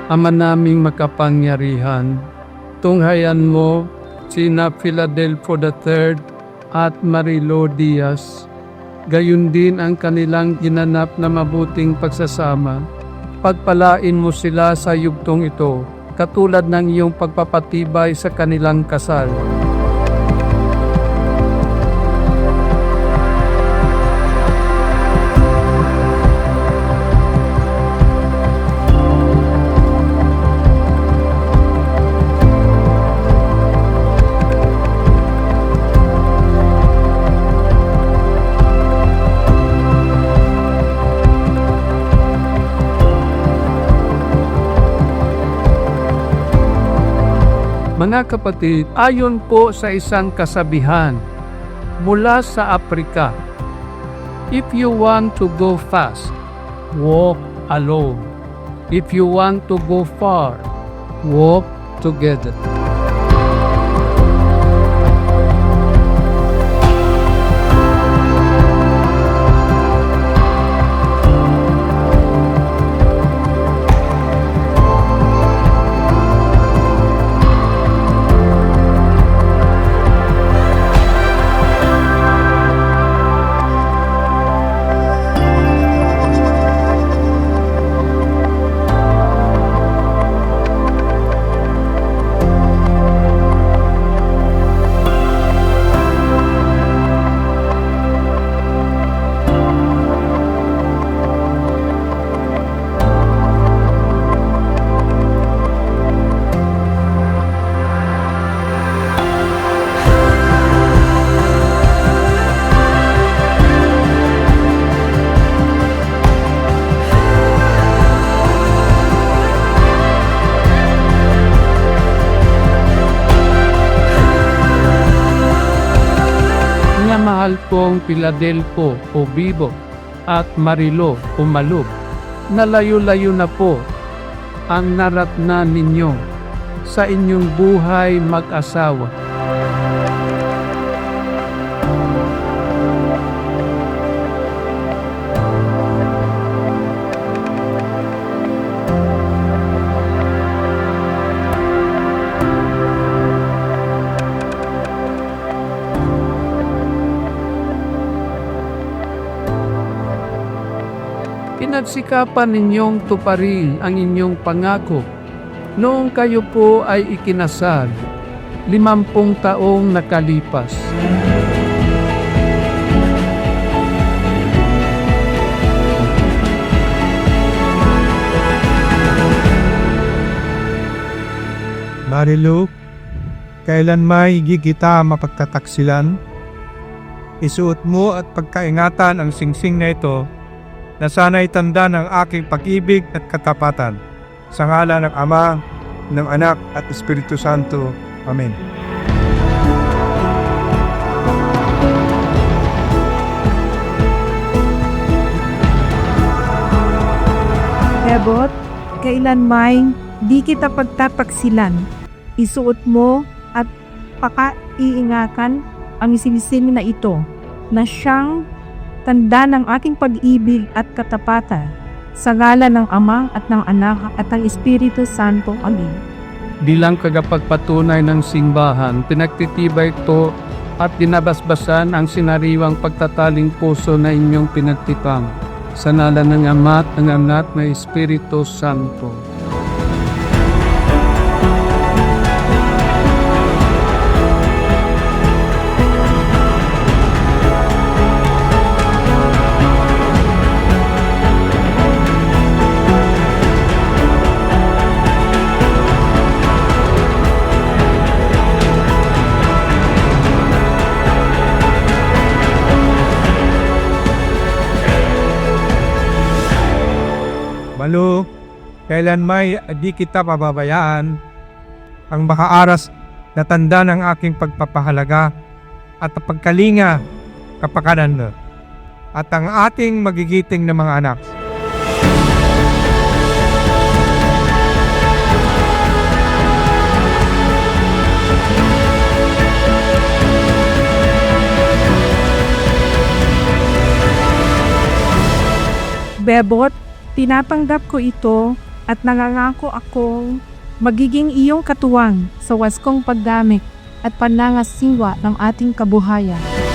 Ama naming makapangyarihan, tunghayan mo sina Philadelphia III at Marilo Diaz, gayon din ang kanilang ginanap na mabuting pagsasama. Pagpalain mo sila sa yugtong ito, katulad ng iyong pagpapatibay sa kanilang kasal. Mga kapatid, ayon po sa isang kasabihan mula sa Afrika, if you want to go fast, walk alone. If you want to go far, walk together. Mahal kong Philadelphia o Bibo at Marilo o Malub, na layo-layo na po ang naratnan ninyo sa inyong buhay mag-asawa. Pinagsikapan ninyong tuparin ang inyong pangako noong kayo po ay ikinasal, 50 taong nakalipas. Marilu, kailan may higi kita mapagtataksilan? Isuot mo at pagkaingatan ang singsing na ito, na sana'y tanda ng aking pag-ibig at katapatan. Sa ngalan ng Ama, ng Anak at Espiritu Santo. Amen. Bebot, kailan may di kita pagtapaksilan, isuot mo at pakaiingakan ang isibisin na ito, na siyang tanda ng aking pag-ibig at katapatan, sa ngalan ng Ama at ng Anak at ng Espiritu Santo. Amen. Bilang kagapagpatunay ng simbahan, pinagtitibay ito at dinabasbasan ang sinariwang pagtataling puso na inyong pinagtipang. Sa ngalan ng Ama at ng Anak na Espiritu Santo. Malu, kailan may di kita pababayaan, ang makaaras na tanda ng aking pagpapahalaga at pagkalinga kapakanan mo, at ang ating magigiting na mga anak. Bebot, tinatanggap ko ito at nangangako akong magiging iyong katuwang sa waskong paggamit at panangasiwa ng ating kabuhayan.